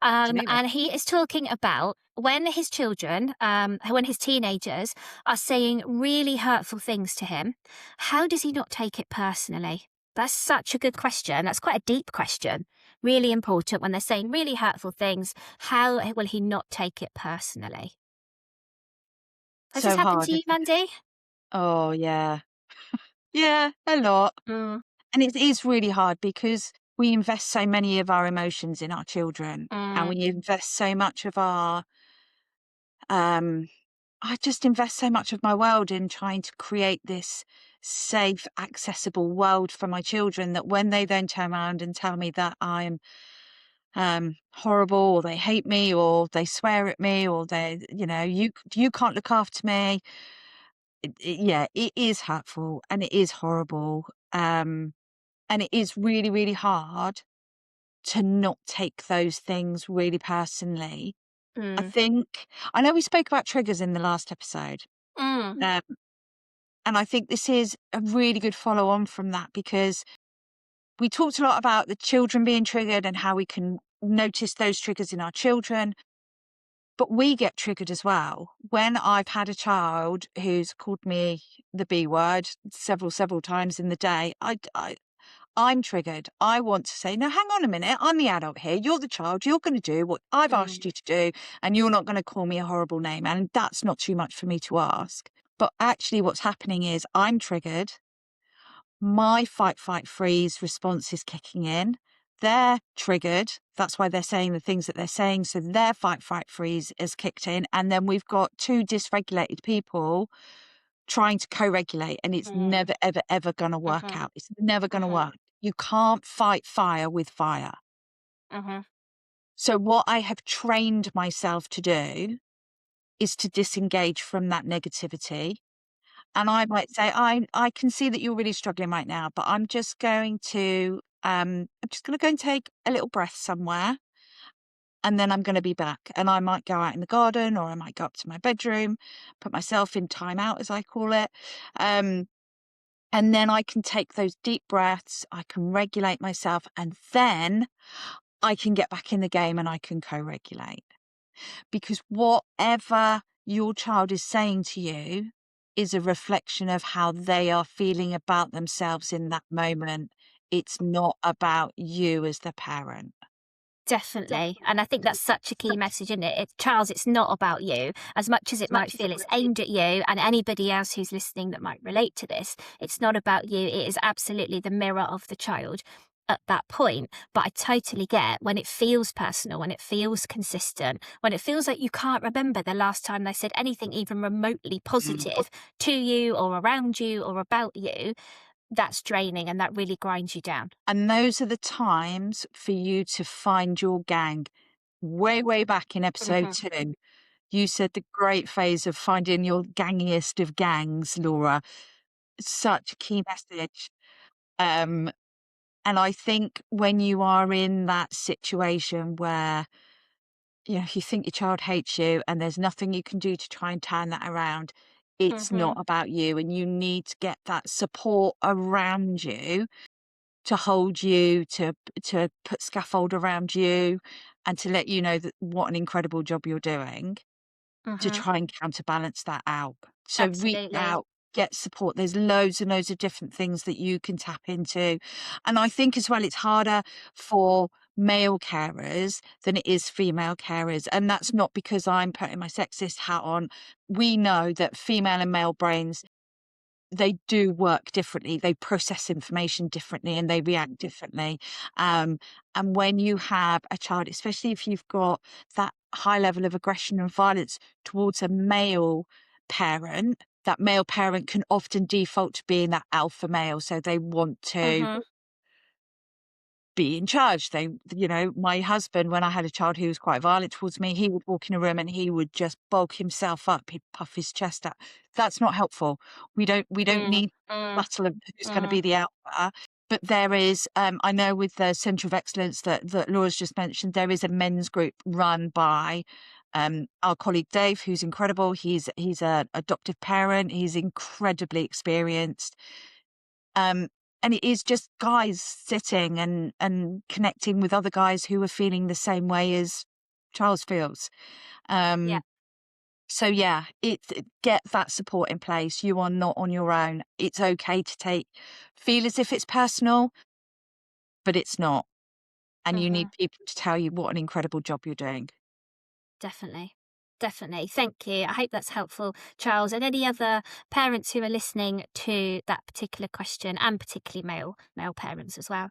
Absolutely. And he is talking about when his children, when his teenagers are saying really hurtful things to him, how does he not take it personally? That's such a good question. That's quite a deep question. Really important when they're saying really hurtful things. How will he not take it personally? Has this So happened to hard, you, isn't it? Mandy? Oh, yeah. Yeah, a lot. Mm, And it is really hard because we invest so many of our emotions in our children, and mm, we invest so much of our, um, I just invest so much of my world in trying to create this safe, accessible world for my children that when they then turn around and tell me that I'm horrible, or they hate me, or they swear at me, or they, you can't look after me. Yeah, it is hurtful and it is horrible. And it is really, really hard to not take those things really personally. mm, I know we spoke about triggers in the last episode, mm, um, and I think this is a really good follow on from that because we talked a lot about the children being triggered and how we can notice those triggers in our children, but we get triggered as well. When I've had a child who's called me the B word several times in the day, I'm triggered. I want to say, no, hang on a minute. I'm the adult here. You're the child. You're going to do what I've asked mm, you to do, and you're not going to call me a horrible name. And that's not too much for me to ask. But actually, what's happening is I'm triggered. My fight, fight, freeze response is kicking in. They're triggered. That's why they're saying the things that they're saying. So their fight, fight, freeze is kicked in. And then we've got two dysregulated people trying to co-regulate, and it's mm, never, ever, ever going to work mhm, out. It's never going to mhm, work. You can't fight fire with fire. mhm, So what I have trained myself to do is to disengage from that negativity. And I might say, I can see that you're really struggling right now, but I'm just going to go and take a little breath somewhere, and then I'm going to be back. And I might go out in the garden, or I might go up to my bedroom, put myself in time out, as I call it. Um, And then I can take those deep breaths, I can regulate myself, and then I can get back in the game and I can co-regulate. Because whatever your child is saying to you is a reflection of how they are feeling about themselves in that moment. It's not about you as the parent. definitely. And I think that's such a key message, isn't it? It's Charles, it's not about you. As much as it might feel it's aimed at you and anybody else who's listening that might relate to this, it's not about you. It is absolutely the mirror of the child at that point. But I totally get when it feels personal, when it feels consistent, when it feels like you can't remember the last time they said anything even remotely positive to you or around you or about you, that's draining and that really grinds you down. And those are the times for you to find your gang. Way, way back in episode Hmm. 2, you said the great phase of finding your gangiest of gangs, Laura. Such a key message. Um, and I think when you are in that situation where, you think your child hates you and there's nothing you can do to try and turn that around, it's not Hmm. about you, and you need to get that support around you to hold you, to put scaffold around you, and to let you know that what an incredible job you're doing, to Hmm. try and counterbalance that out. So reach Absolutely. out, get support. There's loads and loads of different things that you can tap into. And I think as well, it's harder for male carers than it is female carers. And that's not because I'm putting my sexist hat on. We know that female and male brains, they do work differently. They process information differently and they react differently. Um, and when you have a child, especially if you've got that high level of aggression and violence towards a male parent, that male parent can often default to being that alpha male. So they want to Hmm. be in charge. My husband, when I had a child who was quite violent towards me, he would walk in a room and he would just bulk himself up. He'd puff his chest out. That's not helpful. We don't Mm, need mm, battle of who's going to be mm, the alpha. But there is, I know with the Centre of Excellence that Laura's just mentioned, there is a men's group run by our colleague Dave, who's incredible. He's an adoptive parent. He's incredibly experienced. Um, and it is just guys sitting and connecting with other guys who are feeling the same way as Charles feels. Yeah. So yeah, get that support in place. You are not on your own. It's okay to feel as if it's personal, but it's not. And you need Mhm. people to tell you what an incredible job you're doing. Definitely. Definitely. Thank you. I hope that's helpful, Charles, and any other parents who are listening to that particular question, and particularly male parents as well.